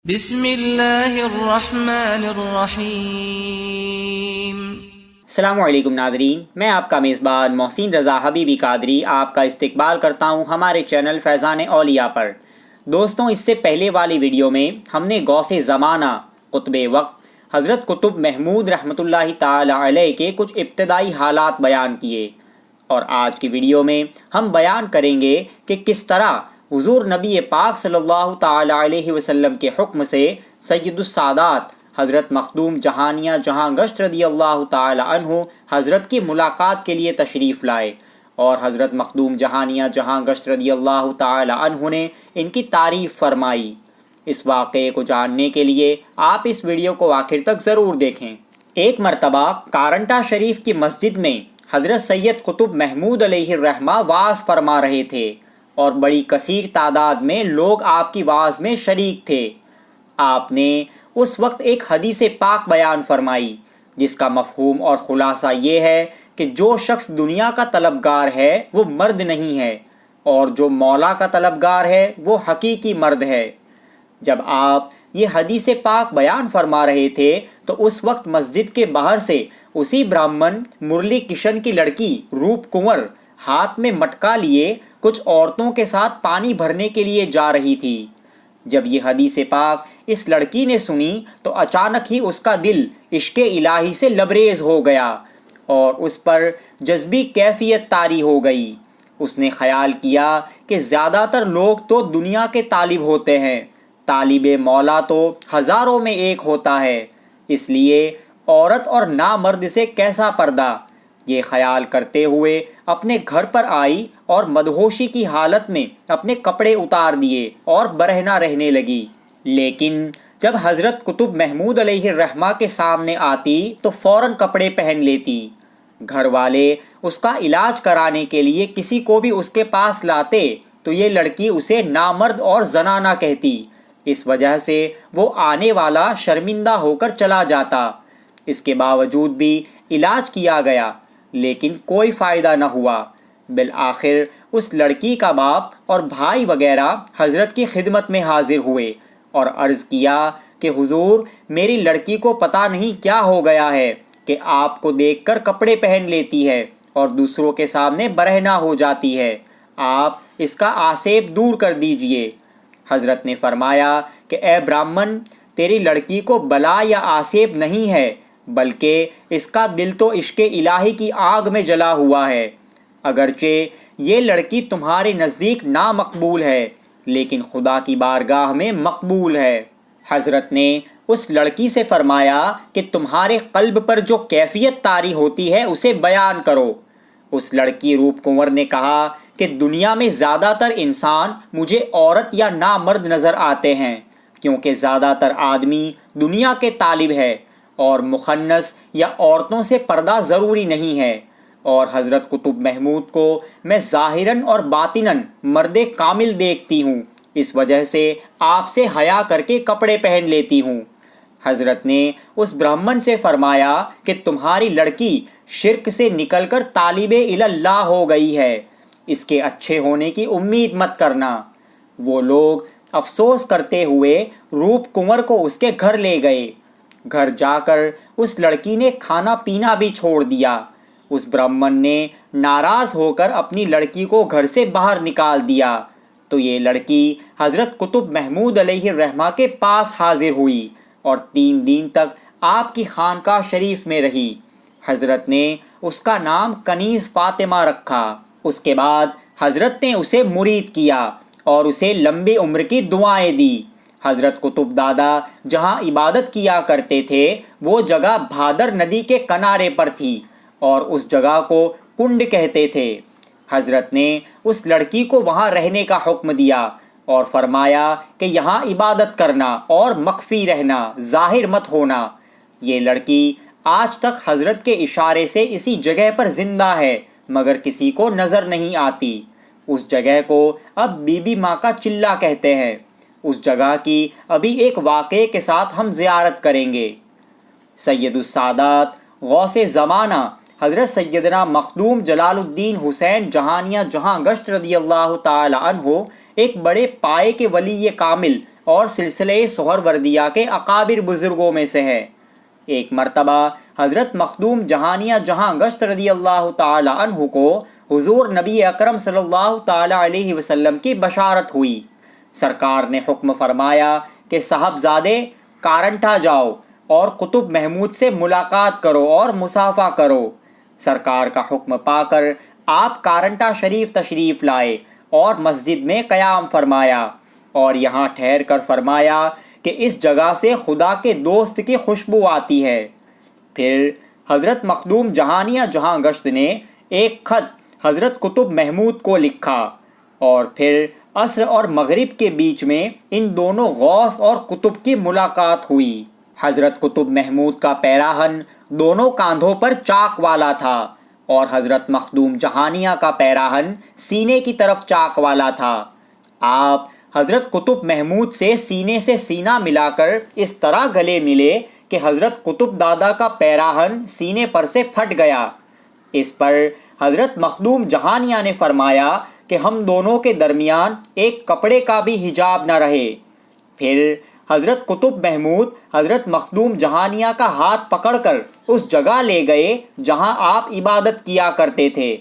بسم اللہ الرحمن الرحیم۔ السلام علیکم ناظرین، میں آپ کا میزبان محسن رضا حبیبی قادری آپ کا استقبال کرتا ہوں ہمارے چینل فیضان اولیاء پر۔ دوستوں، اس سے پہلے والی ویڈیو میں ہم نے غوث زمانہ قطب وقت حضرت قطب محمود رحمۃ اللہ تعالی علیہ کے کچھ ابتدائی حالات بیان کیے، اور آج کی ویڈیو میں ہم بیان کریں گے کہ کس طرح حضور نبی پاک صلی اللہ تعالی علیہ وسلم کے حکم سے سید السادات حضرت مخدوم جہانیہ جہاں گشت رضی اللہ تعالی عنہ حضرت کی ملاقات کے لیے تشریف لائے، اور حضرت مخدوم جہانیہ جہاں گشت رضی اللہ تعالی عنہ نے ان کی تعریف فرمائی۔ اس واقعے کو جاننے کے لیے آپ اس ویڈیو کو آخر تک ضرور دیکھیں۔ ایک مرتبہ کارنٹا شریف کی مسجد میں حضرت سید قطب محمود علیہ الرحمہ وعظ فرما رہے تھے، اور بڑی کثیر تعداد میں لوگ آپ کی وعظ میں شریک تھے۔ آپ نے اس وقت ایک حدیث پاک بیان فرمائی جس کا مفہوم اور خلاصہ یہ ہے کہ جو شخص دنیا کا طلبگار ہے وہ مرد نہیں ہے، اور جو مولا کا طلبگار ہے وہ حقیقی مرد ہے۔ جب آپ یہ حدیث پاک بیان فرما رہے تھے تو اس وقت مسجد کے باہر سے اسی برہمن مرلی کشن کی لڑکی روپ کنور ہاتھ میں مٹکا لیے کچھ عورتوں کے ساتھ پانی بھرنے کے لیے جا رہی تھی۔ جب یہ حدیث پاک اس لڑکی نے سنی تو اچانک ہی اس کا دل عشق الہی سے لبریز ہو گیا، اور اس پر جذبی کیفیت طاری ہو گئی۔ اس نے خیال کیا کہ زیادہ تر لوگ تو دنیا کے طالب ہوتے ہیں، طالب مولا تو ہزاروں میں ایک ہوتا ہے، اس لیے عورت اور نامرد سے کیسا پردہ؟ یہ خیال کرتے ہوئے اپنے گھر پر آئی اور مدہوشی کی حالت میں اپنے کپڑے اتار دیے اور برہنہ رہنے لگی۔ لیکن جب حضرت قطب محمود علیہ الرحمہ کے سامنے آتی تو فوراً کپڑے پہن لیتی۔ گھر والے اس کا علاج کرانے کے لیے کسی کو بھی اس کے پاس لاتے تو یہ لڑکی اسے نامرد اور زنانہ کہتی، اس وجہ سے وہ آنے والا شرمندہ ہو کر چلا جاتا۔ اس کے باوجود بھی علاج کیا گیا لیکن کوئی فائدہ نہ ہوا۔ بالآخر اس لڑکی کا باپ اور بھائی وغیرہ حضرت کی خدمت میں حاضر ہوئے اور عرض کیا کہ حضور، میری لڑکی کو پتہ نہیں کیا ہو گیا ہے کہ آپ کو دیکھ کر کپڑے پہن لیتی ہے اور دوسروں کے سامنے برہنہ ہو جاتی ہے، آپ اس کا آسیب دور کر دیجئے۔ حضرت نے فرمایا کہ اے برہمن، تیری لڑکی کو بلا یا آسیب نہیں ہے، بلکہ اس کا دل تو عشق الہی کی آگ میں جلا ہوا ہے۔ اگرچہ یہ لڑکی تمہارے نزدیک نامقبول ہے لیکن خدا کی بارگاہ میں مقبول ہے۔ حضرت نے اس لڑکی سے فرمایا کہ تمہارے قلب پر جو کیفیت طاری ہوتی ہے اسے بیان کرو۔ اس لڑکی روپ کنور نے کہا کہ دنیا میں زیادہ تر انسان مجھے عورت یا نامرد نظر آتے ہیں، کیونکہ زیادہ تر آدمی دنیا کے طالب ہے اور مخنث یا عورتوں سے پردہ ضروری نہیں ہے، اور حضرت قطب محمود کو میں ظاہراً اور باطناً مرد کامل دیکھتی ہوں، اس وجہ سے آپ سے حیا کر کے کپڑے پہن لیتی ہوں۔ حضرت نے اس برہمن سے فرمایا کہ تمہاری لڑکی شرک سے نکل کر طالب اللہ ہو گئی ہے، اس کے اچھے ہونے کی امید مت کرنا۔ وہ لوگ افسوس کرتے ہوئے روپ کنور کو اس کے گھر لے گئے۔ گھر جا کر اس لڑکی نے کھانا پینا بھی چھوڑ دیا۔ اس برہمن نے ناراض ہو کر اپنی لڑکی کو گھر سے باہر نکال دیا تو یہ لڑکی حضرت قطب محمود علیہ الرحمہ کے پاس حاضر ہوئی اور 3 دن تک آپ کی خانقاہ شریف میں رہی۔ حضرت نے اس کا نام کنیز فاطمہ رکھا۔ اس کے بعد حضرت نے اسے مرید کیا اور اسے لمبی عمر کی دعائیں دی۔ حضرت قطب دادا جہاں عبادت کیا کرتے تھے وہ جگہ بھادر ندی کے کنارے پر تھی، اور اس جگہ کو کنڈ کہتے تھے۔ حضرت نے اس لڑکی کو وہاں رہنے کا حکم دیا اور فرمایا کہ یہاں عبادت کرنا اور مخفی رہنا، ظاہر مت ہونا۔ یہ لڑکی آج تک حضرت کے اشارے سے اسی جگہ پر زندہ ہے مگر کسی کو نظر نہیں آتی۔ اس جگہ کو اب بی بی ماں کا چلہ کہتے ہیں۔ اس جگہ کی ابھی ایک واقعے کے ساتھ ہم زیارت کریں گے۔ سید السادات غوث زمانہ حضرت سیدنا مخدوم جلال الدین حسین جہانیہ جہاں گشت رضی اللہ تعالی عنہ ایک بڑے پائے کے ولی کامل اور سلسلہ سہروردیہ کے اکابر بزرگوں میں سے ہے۔ ایک مرتبہ حضرت مخدوم جہانیہ جہاں گشت رضی اللہ تعالی عنہ کو حضور نبی اکرم صلی اللہ تعالی علیہ وسلم کی بشارت ہوئی۔ سرکار نے حکم فرمایا کہ صاحبزادے کارنٹھا جاؤ اور قطب محمود سے ملاقات کرو اور مصافحہ کرو۔ سرکار کا حکم پا کر آپ کارنٹھا شریف تشریف لائے اور مسجد میں قیام فرمایا اور یہاں ٹھہر کر فرمایا کہ اس جگہ سے خدا کے دوست کی خوشبو آتی ہے۔ پھر حضرت مخدوم جہانیہ جہاں گشت نے ایک خط حضرت قطب محمود کو لکھا اور پھر عصر اور مغرب کے بیچ میں ان دونوں غوث اور قطب کی ملاقات ہوئی۔ حضرت قطب محمود کا پیراہن دونوں کاندھوں پر چاک والا تھا اور حضرت مخدوم جہانیہ کا پیراہن سینے کی طرف چاک والا تھا۔ آپ حضرت قطب محمود سے سینے سے سینہ ملا کر اس طرح گلے ملے کہ حضرت قطب دادا کا پیراہن سینے پر سے پھٹ گیا۔ اس پر حضرت مخدوم جہانیہ نے فرمایا کہ ہم دونوں کے درمیان ایک کپڑے کا بھی حجاب نہ رہے۔ پھر حضرت قطب محمود حضرت مخدوم جہانیہ کا ہاتھ پکڑ کر اس جگہ لے گئے جہاں آپ عبادت کیا کرتے تھے۔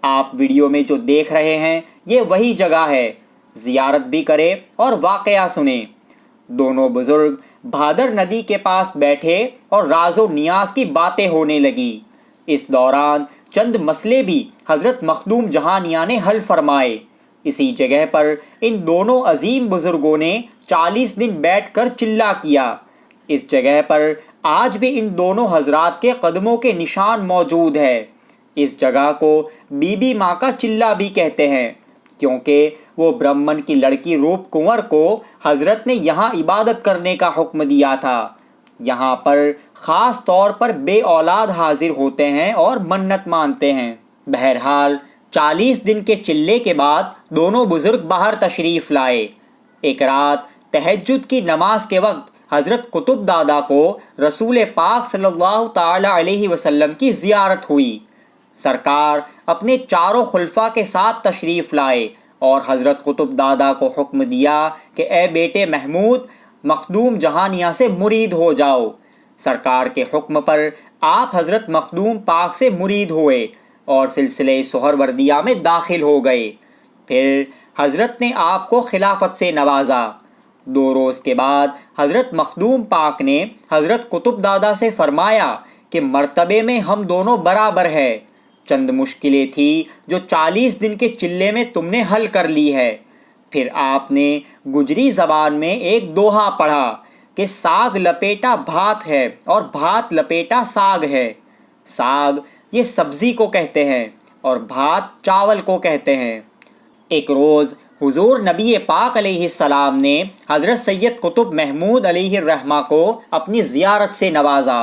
آپ ویڈیو میں جو دیکھ رہے ہیں یہ وہی جگہ ہے، زیارت بھی کرے اور واقعہ سنیں۔ دونوں بزرگ بھادر ندی کے پاس بیٹھے اور راز و نیاز کی باتیں ہونے لگی۔ اس دوران چند مسئلے بھی حضرت مخدوم جہانیہ نے حل فرمائے۔ اسی جگہ پر ان دونوں عظیم بزرگوں نے 40 دن بیٹھ کر چلہ کیا۔ اس جگہ پر آج بھی ان دونوں حضرات کے قدموں کے نشان موجود ہے۔ اس جگہ کو بی بی ماں کا چلہ بھی کہتے ہیں کیونکہ وہ برہمن کی لڑکی روپ کنور کو حضرت نے یہاں عبادت کرنے کا حکم دیا تھا۔ یہاں پر خاص طور پر بے اولاد حاضر ہوتے ہیں اور منت مانتے ہیں۔ بہرحال 40 دن کے چلے کے بعد دونوں بزرگ باہر تشریف لائے۔ ایک رات تہجد کی نماز کے وقت حضرت قطب دادا کو رسول پاک صلی اللہ تعالی علیہ وسلم کی زیارت ہوئی۔ سرکار اپنے چاروں خلفاء کے ساتھ تشریف لائے اور حضرت قطب دادا کو حکم دیا کہ اے بیٹے محمود، مخدوم جہانیہ سے مرید ہو جاؤ۔ سرکار کے حکم پر آپ حضرت مخدوم پاک سے مرید ہوئے اور سلسلہ سہروردیہ میں داخل ہو گئے۔ پھر حضرت نے آپ کو خلافت سے نوازا۔ 2 روز کے بعد حضرت مخدوم پاک نے حضرت قطب دادا سے فرمایا کہ مرتبے میں ہم دونوں برابر ہے، چند مشکلیں تھیں جو 40 دن کے چلے میں تم نے حل کر لی ہے۔ پھر آپ نے گجری زبان میں ایک دوہا پڑھا کہ ساگ لپیٹا بھات ہے اور بھات لپیٹا ساگ ہے۔ ساگ یہ سبزی کو کہتے ہیں اور بھات چاول کو کہتے ہیں۔ ایک روز حضور نبی پاک علیہ السلام نے حضرت سید قطب محمود علیہ الرحمہ کو اپنی زیارت سے نوازا۔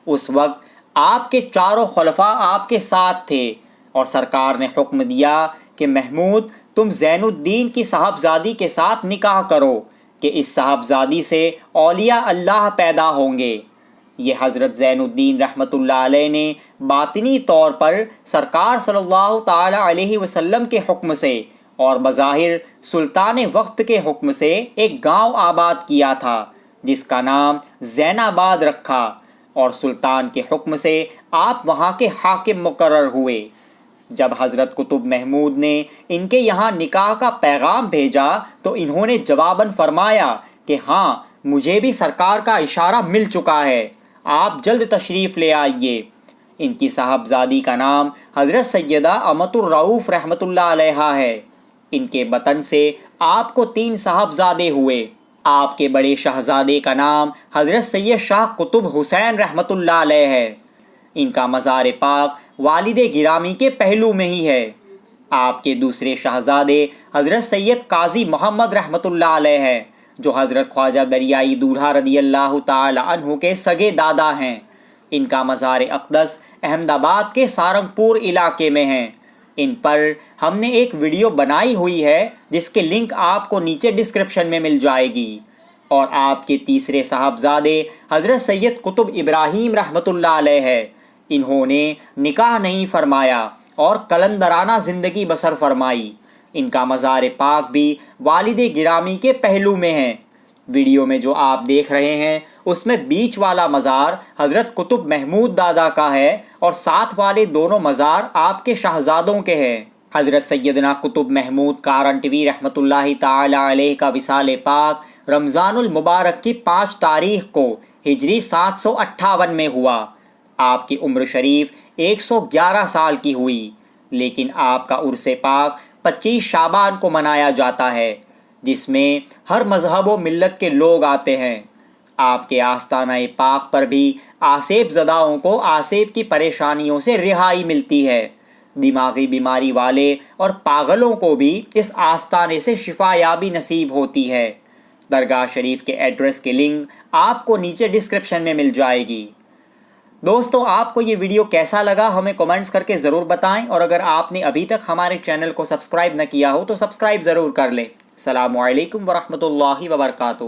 اس وقت آپ کے چاروں خلفاء آپ کے ساتھ تھے اور سرکار نے حکم دیا کہ محمود تم زین الدین کی صاحبزادی کے ساتھ نکاح کرو کہ اس صاحبزادی سے اولیاء اللہ پیدا ہوں گے۔ یہ حضرت زین الدین رحمۃ اللہ علیہ نے باطنی طور پر سرکار صلی اللہ تعالی علیہ وسلم کے حکم سے اور بظاہر سلطان وقت کے حکم سے ایک گاؤں آباد کیا تھا جس کا نام زین آباد رکھا، اور سلطان کے حکم سے آپ وہاں کے حاکم مقرر ہوئے۔ جب حضرت قطب محمود نے ان کے یہاں نکاح کا پیغام بھیجا تو انہوں نے جواباً فرمایا کہ ہاں، مجھے بھی سرکار کا اشارہ مل چکا ہے، آپ جلد تشریف لے آئیے۔ ان کی صاحبزادی کا نام حضرت سیدہ امت الرؤف رحمۃ اللہ علیہا ہے۔ ان کے بطن سے آپ کو 3 صاحبزادے ہوئے۔ آپ کے بڑے شہزادے کا نام حضرت سید شاہ قطب حسین رحمۃ اللہ علیہ ہے۔ ان کا مزار پاک والد گرامی کے پہلو میں ہی ہے۔ آپ کے دوسرے شہزادے حضرت سید قاضی محمد رحمۃ اللہ علیہ ہے جو حضرت خواجہ دریائی دولہا رضی اللہ تعالی عنہ کے سگے دادا ہیں۔ ان کا مزار اقدس احمد آباد کے سارنگ پور علاقے میں ہیں۔ ان پر ہم نے ایک ویڈیو بنائی ہوئی ہے جس کے لنک آپ کو نیچے ڈسکرپشن میں مل جائے گی۔ اور آپ کے تیسرے صاحبزادے حضرت سید قطب ابراہیم رحمۃ اللہ علیہ ہے۔ انہوں نے نکاح نہیں فرمایا اور کلندرانہ زندگی بسر فرمائی۔ ان کا مزار پاک بھی والد گرامی کے پہلو میں ہے۔ ویڈیو میں جو آپ دیکھ رہے ہیں اس میں بیچ والا مزار حضرت قطب محمود دادا کا ہے اور ساتھ والے دونوں مزار آپ کے شہزادوں کے ہیں۔ حضرت سیدنا قطب محمود کارنٹوی رحمۃ اللہ تعالی علیہ کا وصال پاک رمضان المبارک کی 5 تاریخ کو ہجری 758 میں ہوا۔ آپ کی عمر شریف 111 سال کی ہوئی، لیکن آپ کا عرس پاک 25 شعبان کو منایا جاتا ہے، جس میں ہر مذہب و ملت کے لوگ آتے ہیں۔ آپ کے آستانہ پاک پر بھی آسیب زداؤں کو آسیب کی پریشانیوں سے رہائی ملتی ہے۔ دماغی بیماری والے اور پاگلوں کو بھی اس آستانے سے شفا یابی نصیب ہوتی ہے۔ درگاہ شریف کے ایڈریس کی لنک آپ کو نیچے ڈسکرپشن میں مل جائے گی۔ دوستو، آپ کو یہ ویڈیو کیسا لگا ہمیں کمنٹس کر کے ضرور بتائیں، اور اگر آپ نے ابھی تک ہمارے چینل کو سبسکرائب نہ کیا ہو تو سبسکرائب ضرور کر لیں۔ السلام علیکم ورحمۃ اللہ وبرکاتہ۔